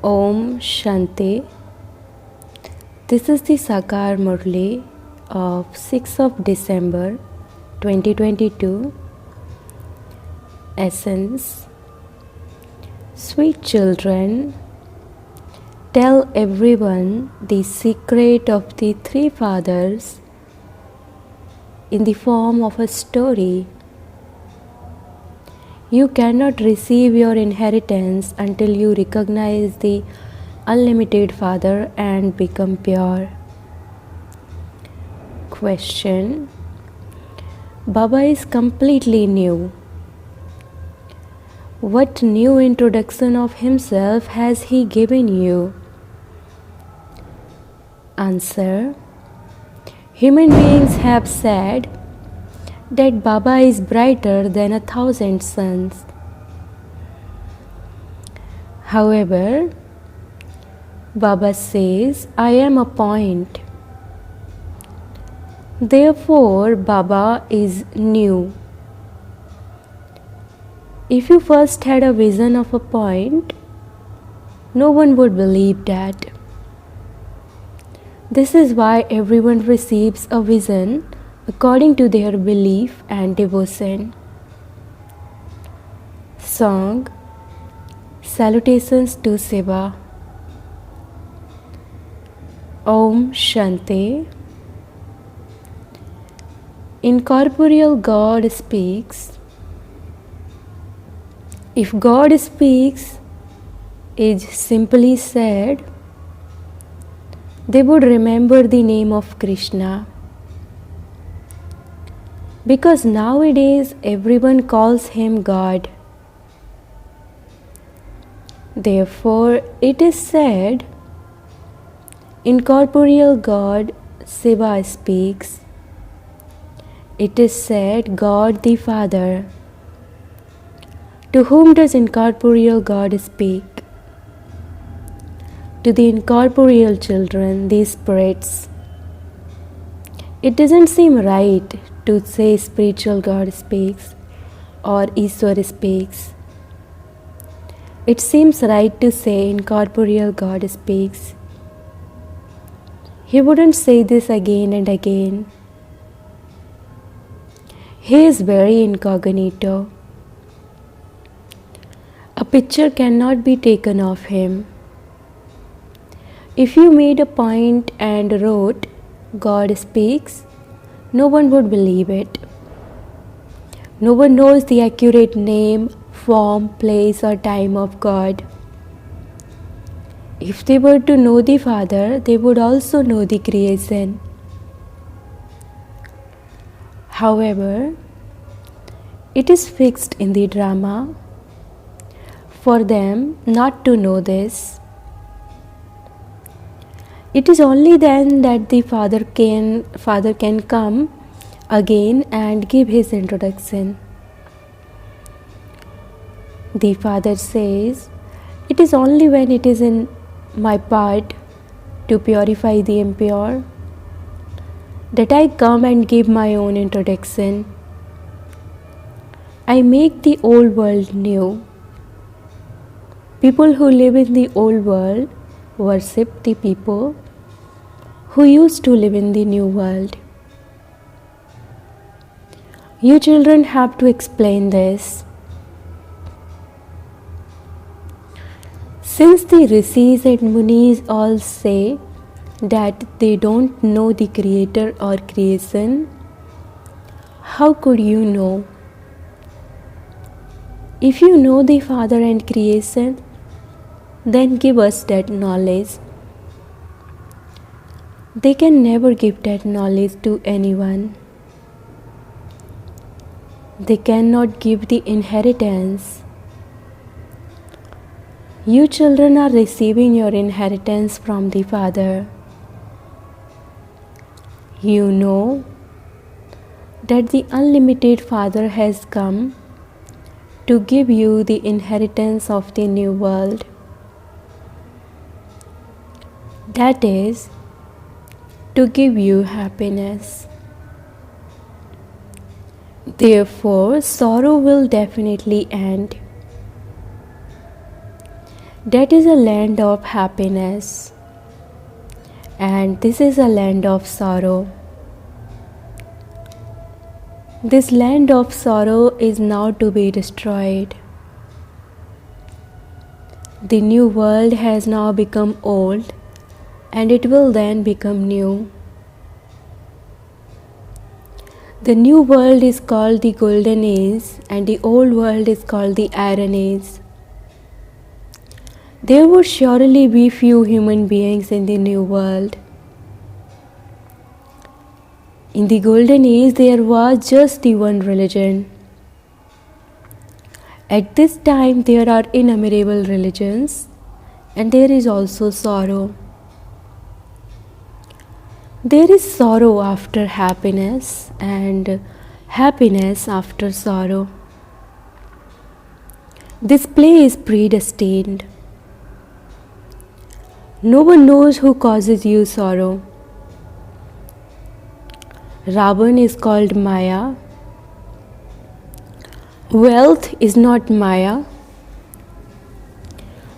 Om Shanti. This is the Sakar Murli of 6th of December 2022. Essence. Sweet children, tell everyone the secret of the three fathers in the form of a story. You cannot receive your inheritance until you recognize the unlimited Father and become pure. Question. Baba is completely new. What new introduction of himself has he given you? Answer. Human beings have said that Baba is brighter than 1,000 suns. However, Baba says, I am a point. Therefore, Baba is new. If you first had a vision of a point, no one would believe that. This is why everyone receives a vision according to their belief and devotion. Song. Salutations to Shiva. Om Shanti. Incorporeal God speaks. If God speaks, is simply said, they would remember the name of Krishna. Because nowadays everyone calls him God. Therefore, it is said, incorporeal God Shiva speaks. It is said, God the Father. To whom does incorporeal God speak? To the incorporeal children, the spirits. It doesn't seem right to say spiritual God speaks or Ishwar speaks. It seems right to say incorporeal God speaks. He wouldn't say this again and again. He is very incognito. A picture cannot be taken of him. If you made a point and wrote, God speaks, no one would believe it. No one knows the accurate name, form, place or time of God. If they were to know the Father, they would also know the creation. However, it is fixed in the drama for them not to know this. It is only then that the Father can come again and give his introduction. The Father says, it is only when it is in my part to purify the impure that I come and give my own introduction. I make the old world new. People who live in the old world worship the people who used to live in the new world. You children have to explain this. Since the rishis and munis all say that they don't know the creator or creation, how could you know? If you know the Father and creation, then give us that knowledge. They can never give that knowledge to anyone. They cannot give the inheritance. You children are receiving your inheritance from the Father. You know that the unlimited Father has come to give you the inheritance of the new world. That is, to give you happiness. Therefore, sorrow will definitely end. That is a land of happiness, and this is a land of sorrow. This land of sorrow is now to be destroyed. The new world has now become old, and it will then become new. The new world is called the golden age, and the old world is called the iron age. There would surely be few human beings in the new world. In the golden age, there was just the one religion. At this time, there are innumerable religions, and there is also sorrow. There is sorrow after happiness, and happiness after sorrow. This play is predestined. No one knows who causes you sorrow. Ravan is called Maya. Wealth is not Maya.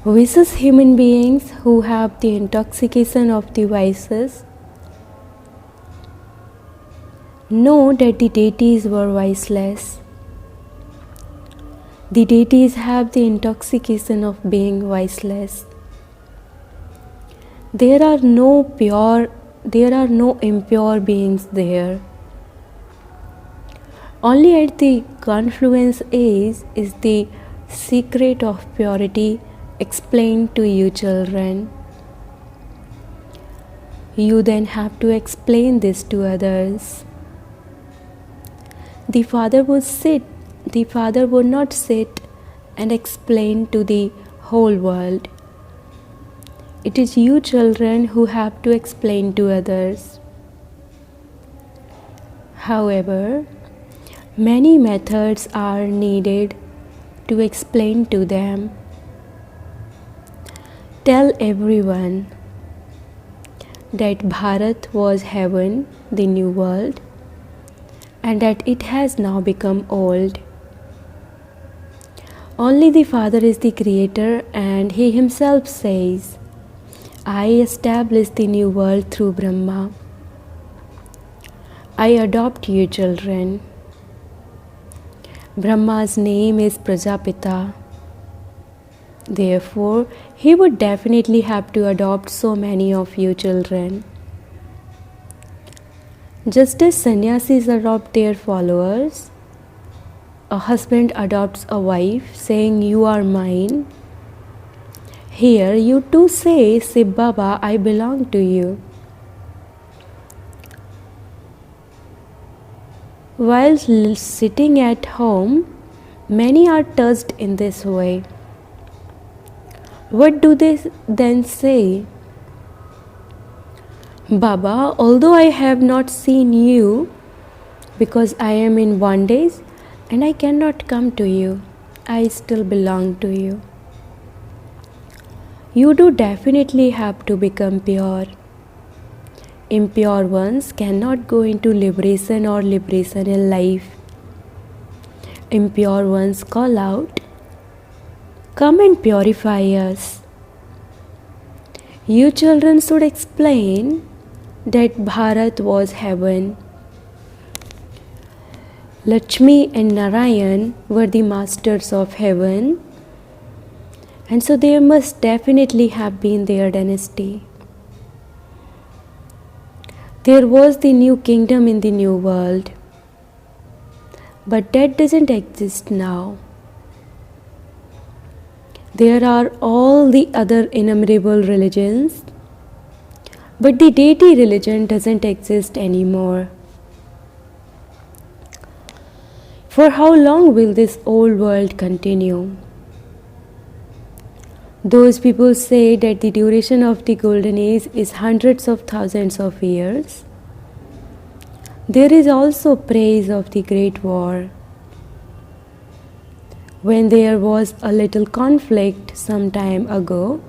Vicious human beings who have the intoxication of the vices know that the deities were viceless. The deities have the intoxication of being viceless. There are no impure beings there. Only at the confluence age is the secret of purity explained to you children. You then have to explain this to others. The father would not sit and explain to the whole world. It is you children who have to explain to others. However, many methods are needed to explain to them. Tell everyone that Bharat was heaven, the new world, and that it has now become old. Only the Father is the creator, and He Himself says, I establish the new world through Brahma. I adopt you children. Brahma's name is Prajapita. Therefore, he would definitely have to adopt so many of you children. Just as sannyasis adopt their followers, a husband adopts a wife saying, you are mine. Here you too say, Sib Baba, I belong to you. While sitting at home, many are touched in this way. What do they then say? Baba, although I have not seen you because I am in bondage and I cannot come to you, I still belong to you. You do definitely have to become pure. Impure ones cannot go into liberation or liberation in life. Impure ones call out, come and purify us. You children should explain that Bharat was heaven. Lakshmi and Narayan were the masters of heaven, and so there must definitely have been their dynasty. There was the new kingdom in the new world, but that doesn't exist now. There are all the other innumerable religions, but the deity religion doesn't exist anymore. For how long will this old world continue? Those people say that the duration of the golden age is hundreds of thousands of years. There is also praise of the great war. When there was a little conflict some time ago,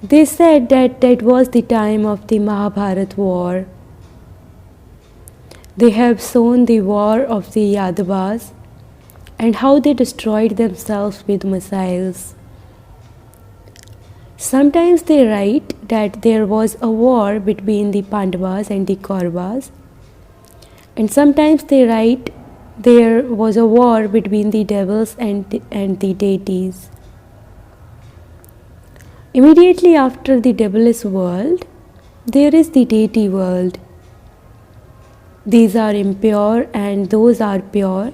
they said that that was the time of the Mahabharat war. They have shown the war of the Yadavas and how they destroyed themselves with missiles. Sometimes they write that there was a war between the Pandavas and the Kauravas, and sometimes they write there was a war between the devils and the deities. Immediately after the devilish world, there is the deity world. These are impure and those are pure.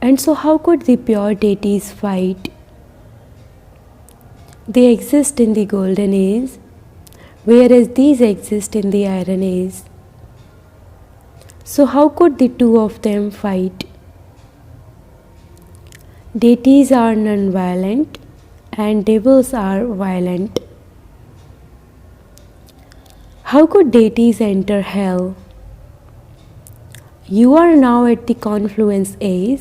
And so how could the pure deities fight? They exist in the golden age, whereas these exist in the iron age. So how could the two of them fight? Deities are non-violent and devils are violent. How could deities enter hell? You are now at the confluence age.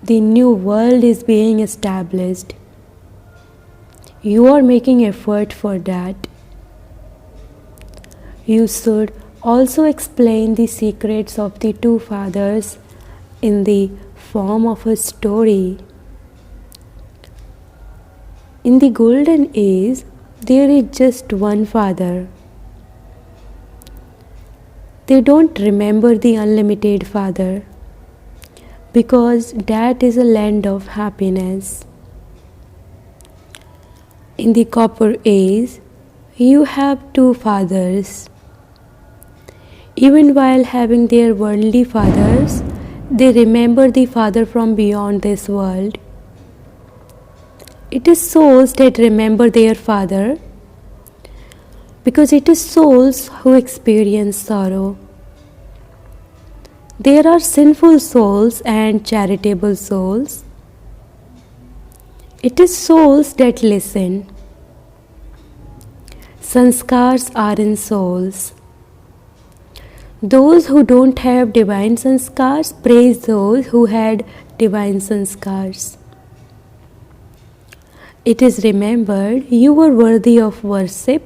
The new world is being established. You are making effort for that. You should also explain the secrets of the two fathers in the form of a story. In the golden age, there is just one father. They don't remember the unlimited father because that is a land of happiness. In the copper age, you have two fathers. Even while having their worldly fathers, they remember the father from beyond this world. It is souls that remember their father because it is souls who experience sorrow. There are sinful souls and charitable souls. It is souls that listen. Sanskars are in souls. Those who don't have divine sanskars praise those who had divine sanskars. It is remembered you were worthy of worship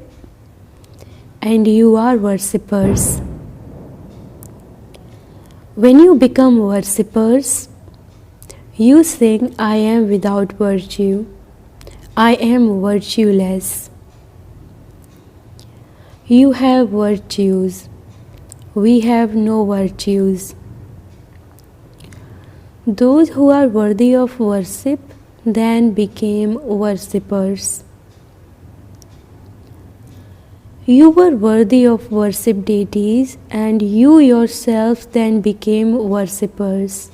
and you are worshippers. When you become worshippers, you sing, I am without virtue. I am virtueless. You have virtues. We have no virtues. Those who are worthy of worship then became worshippers. You were worthy of worship deities and you yourselves then became worshippers.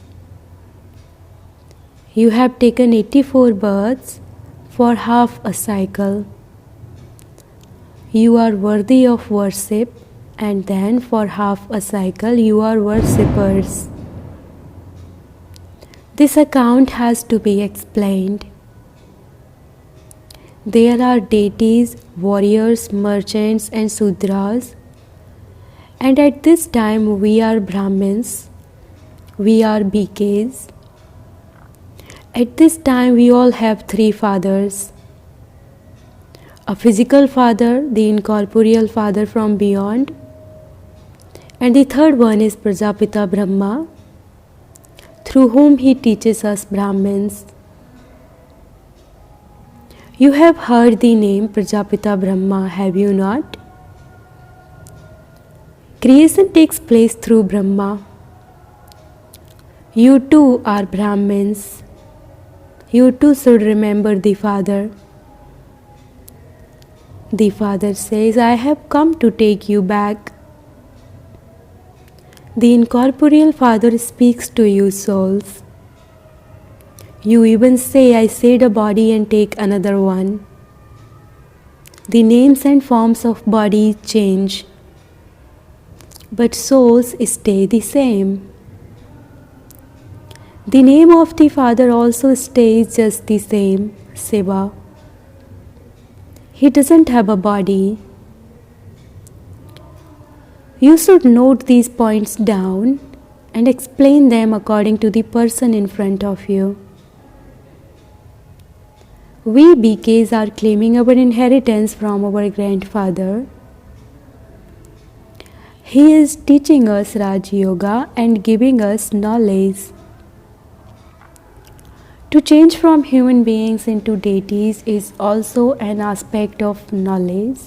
You have taken 84 births for half a cycle. You are worthy of worship and then for half a cycle you are worshippers. This account has to be explained. There are deities, warriors, merchants and Sudras, and at this time we are Brahmins, we are BKs. At this time we all have three fathers. A physical father, the incorporeal father from beyond, and the third one is Prajapita Brahma, through whom he teaches us Brahmins. You have heard the name Prajapita Brahma, have you not? Creation takes place through Brahma. You too are Brahmins. You too should remember the Father. The Father says, I have come to take you back. The incorporeal Father speaks to you, souls. You even say, I shed a body and take another one. The names and forms of bodies change, but souls stay the same. The name of the Father also stays just the same, Shiva. He doesn't have a body. You should note these points down and explain them according to the person in front of you. We BKs are claiming our inheritance from our grandfather. He is teaching us Raj Yoga and giving us knowledge. To change from human beings into deities is also an aspect of knowledge.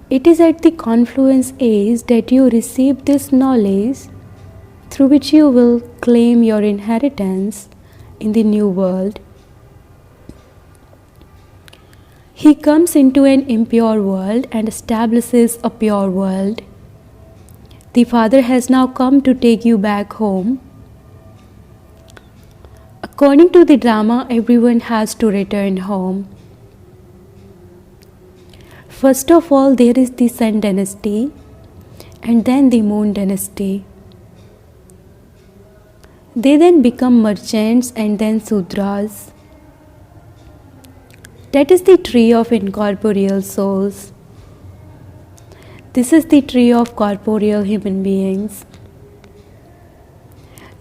It is at the confluence age that you receive this knowledge through which you will claim your inheritance in the new world. He comes into an impure world and establishes a pure world. The Father has now come to take you back home. According to the drama, everyone has to return home. First of all, there is the Sun dynasty and then the Moon dynasty. They then become merchants and then Sudras. That is the tree of incorporeal souls. This is the tree of corporeal human beings.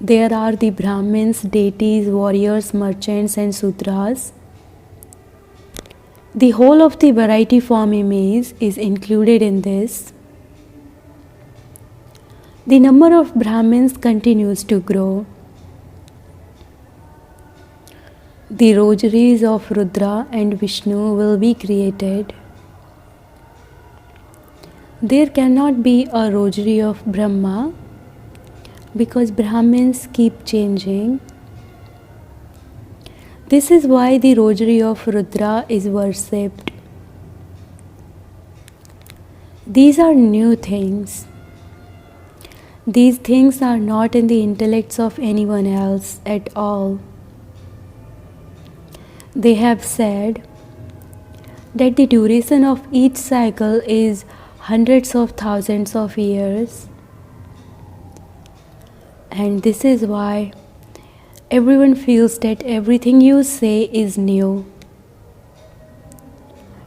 There are the Brahmins, deities, warriors, merchants and Sudras. The whole of the variety form image is included in this. The number of Brahmins continues to grow. The rosaries of Rudra and Vishnu will be created. There cannot be a rosary of Brahma because Brahmins keep changing. This is why the rosary of Rudra is worshipped. These are new things. These things are not in the intellects of anyone else at all. They have said that the duration of each cycle is hundreds of thousands of years. And this is why everyone feels that everything you say is new.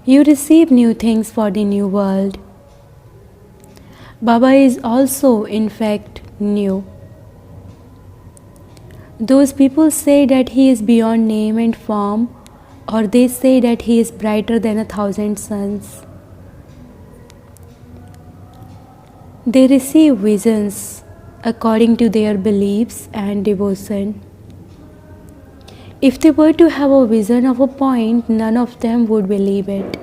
You receive new things for the new world. Baba is also, in fact, new. Those people say that he is beyond name and form, or they say that he is brighter than 1,000 suns. They receive visions according to their beliefs and devotion. If they were to have a vision of a point, none of them would believe it.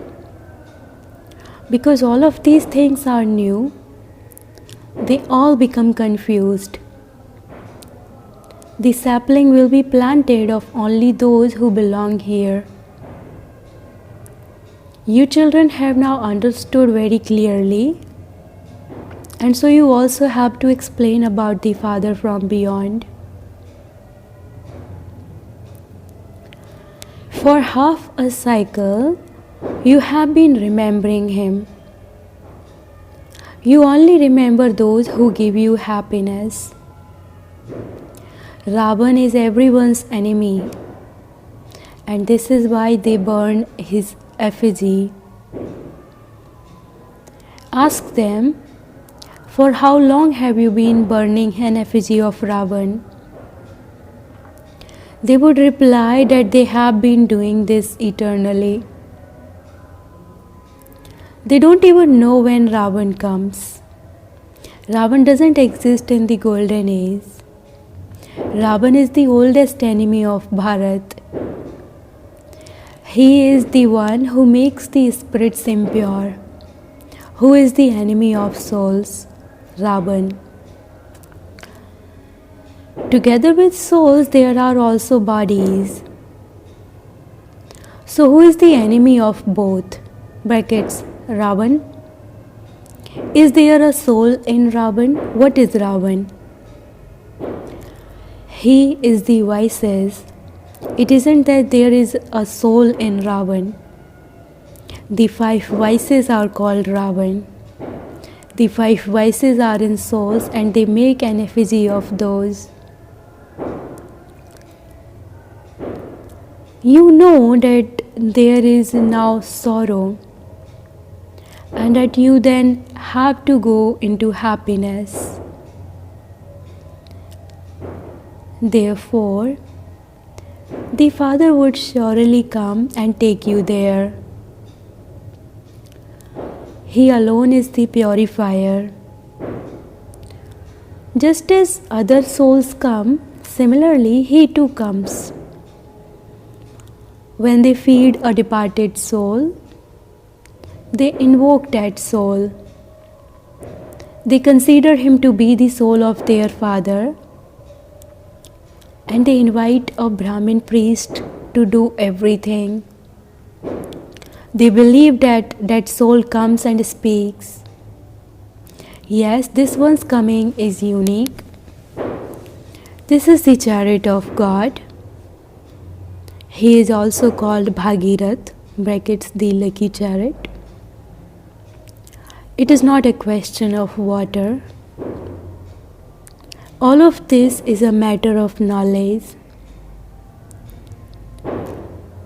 Because all of these things are new, they all become confused. The sapling will be planted of only those who belong here. You children have now understood very clearly, and so you also have to explain about the Father from beyond. For half a cycle, you have been remembering him. You only remember those who give you happiness. Ravan is everyone's enemy, and this is why they burn his effigy. Ask them, for how long have you been burning an effigy of Ravan? They would reply that they have been doing this eternally. They don't even know when Ravan comes. Ravan doesn't exist in the golden age. Ravan is the oldest enemy of Bharat. He is the one who makes the spirits impure. Who is the enemy of souls? Ravan. Together with souls, there are also bodies. So who is the enemy of both? Brackets, Ravan. Is there a soul in Ravan? What is Ravan? He is the vices. It isn't that there is a soul in Ravan. The 5 vices are called Ravan. The 5 vices are in souls and they make an effigy of those. You know that there is now sorrow and that you then have to go into happiness. Therefore, the Father would surely come and take you there. He alone is the purifier. Just as other souls come, Similarly, he too comes. When they feed a departed soul, they invoke that soul. They consider him to be the soul of their father, and they invite a Brahmin priest to do everything. They believe that that soul comes and speaks. Yes, this one's coming is unique. This is the chariot of God. He is also called Bhagirath, brackets the lucky chariot. It is not a question of water. All of this is a matter of knowledge.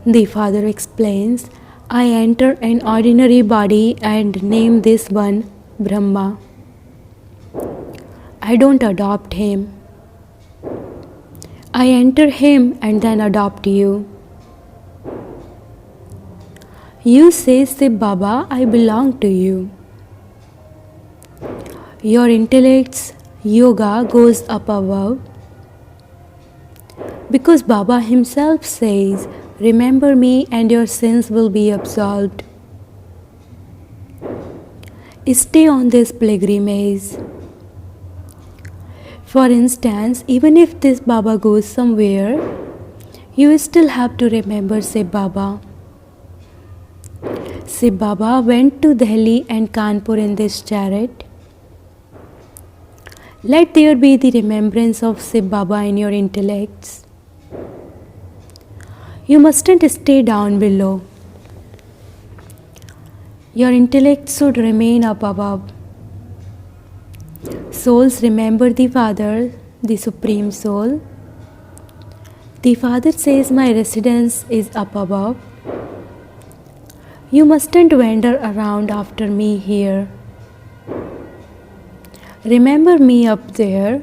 The Father explains, I enter an ordinary body and name this one Brahma. I don't adopt him. I enter him and then adopt you. You say, Sib Baba, I belong to you. Your intellect's yoga goes up above. Because Baba himself says, remember me and your sins will be absolved. Stay on this pilgrimage. For instance, even if this Baba goes somewhere, you still have to remember Sib Baba. Sib Baba went to Delhi and Kanpur in this chariot. Let there be the remembrance of Sib Baba in your intellects. You mustn't stay down below. Your intellect should remain up above. Souls remember the Father, the Supreme Soul. The Father says, my residence is up above. You mustn't wander around after me here. Remember me up there.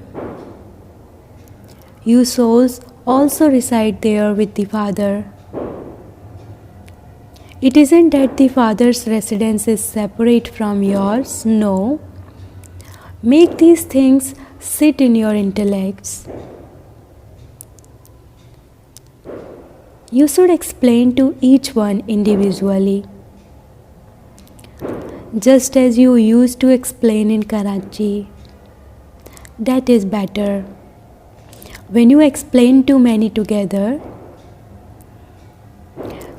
You souls also reside there with the Father. It isn't that the Father's residence is separate from yours, no. Make these things sit in your intellects. You should explain to each one individually. Just as you used to explain in Karachi. That is better. When you explain too many together,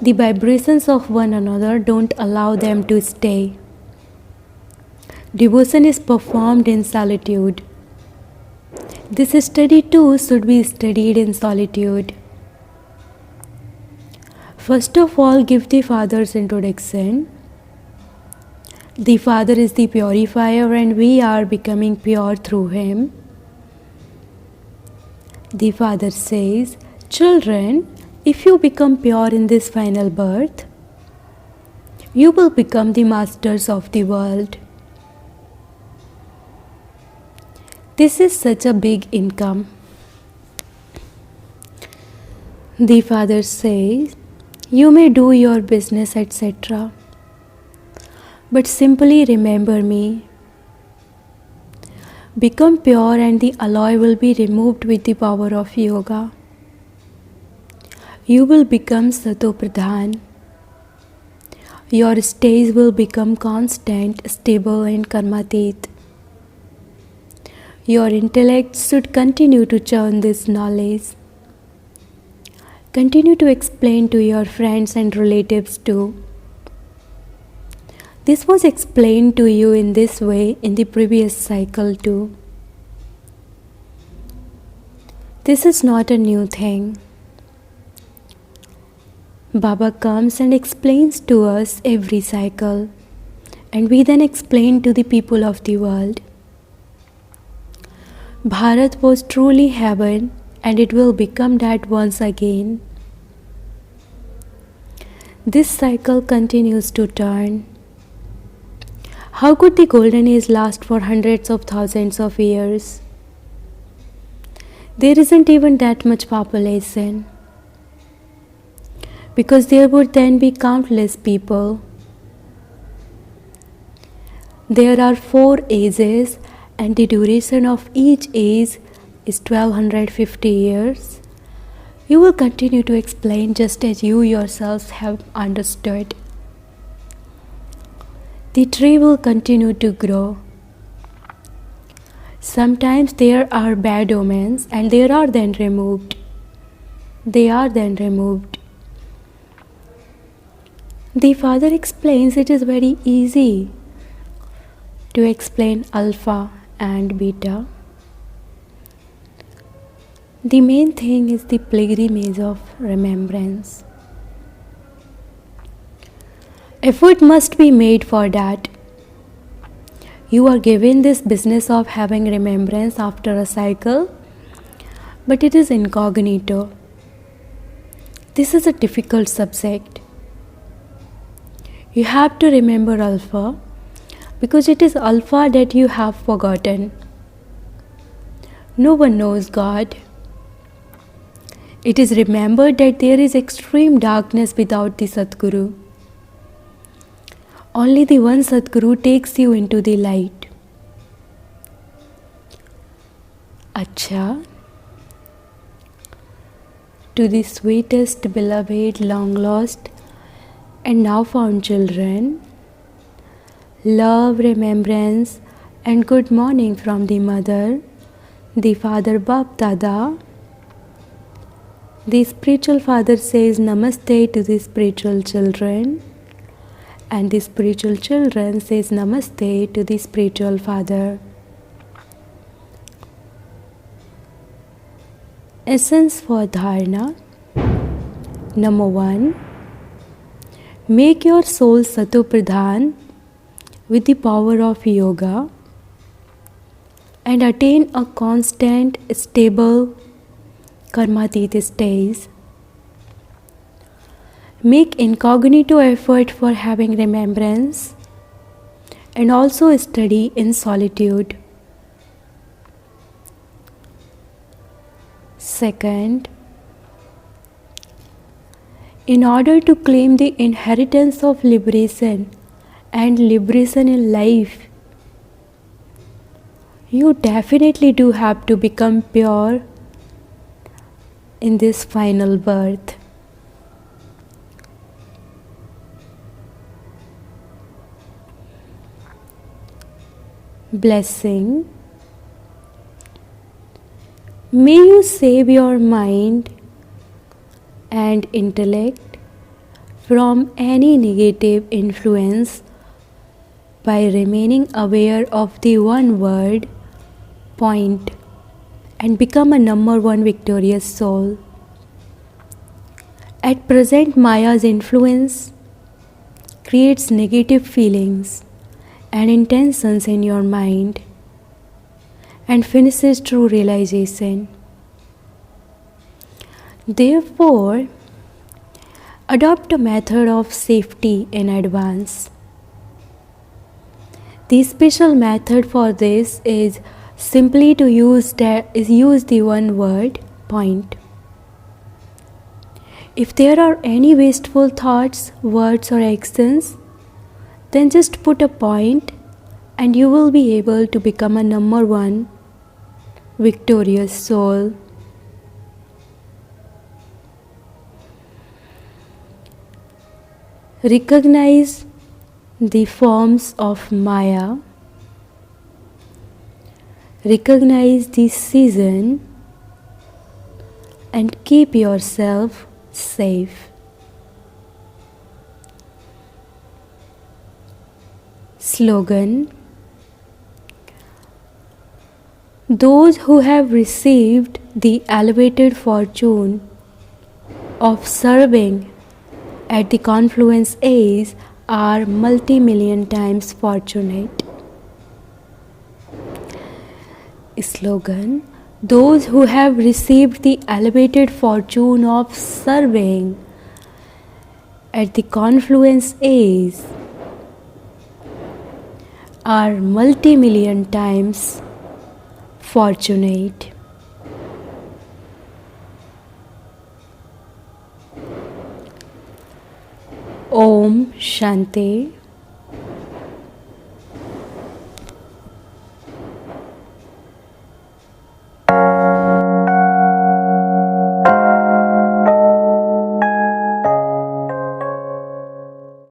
the vibrations of one another don't allow them to stay. Devotion is performed in solitude. This study too should be studied in solitude. First of all, give the Father's introduction. The Father is the purifier and we are becoming pure through Him. The Father says, children, if you become pure in this final birth, you will become the masters of the world. This is such a big income. The Father says, you may do your business, etc. But simply remember me. Become pure and the alloy will be removed with the power of yoga. You will become Sato Pradhan. Your stage will become constant, stable and karmatit. Your intellect should continue to churn this knowledge. Continue to explain to your friends and relatives too. This was explained to you in this way in the previous cycle too. This is not a new thing. Baba comes and explains to us every cycle, and we then explain to the people of the world. Bharat was truly heaven, and it will become that once again. This cycle continues to turn. How could the golden age last for hundreds of thousands of years? There isn't even that much population. Because there would then be countless people. There are 4 ages, and the duration of each age is 1250 years, you will continue to explain just as you yourselves have understood. The tree will continue to grow. Sometimes there are bad omens and they are then removed. They are then removed. The Father explains it is very easy to explain alpha and beta. The main thing is the pilgrimage of remembrance. Effort must be made for that. You are given this business of having remembrance after a cycle, but it is incognito. This is a difficult subject. You have to remember alpha because it is alpha that you have forgotten. No one knows God. It is remembered that there is extreme darkness without the Sadguru. Only the one Sadguru takes you into the light. Acha. To the sweetest, beloved, long lost, and now found children, love, remembrance, and good morning from the Mother, the Father Bap Dada. The spiritual Father says Namaste to the spiritual children, and the spiritual children says Namaste to the spiritual Father. Essence for Dharana. Number 1. Make your soul Satopradhan with the power of yoga and attain a constant, stable Karmatit stage. Make incognito effort for having remembrance and also study in solitude. Second, in order to claim the inheritance of liberation and liberation in life, you definitely do have to become pure in this final birth. Blessing. May you save your mind and intellect from any negative influence by remaining aware of the one word, point, and become a number 1 victorious soul. At present, Maya's influence creates negative feelings and intentions in your mind and finishes true realization. Therefore, adopt a method of safety in advance. The special method for this is simply to use the one word, point. If there are any wasteful thoughts, words or actions, then just put a point and you will be able to become a number 1 victorious soul. Recognize the forms of Maya. Recognize the season and keep yourself safe. Slogan. Those who have received the elevated fortune of serving at the confluence age are multi-million times fortunate. Slogan. Those who have received the elevated fortune of serving at the confluence age are multi-million times fortunate. Om Shanti.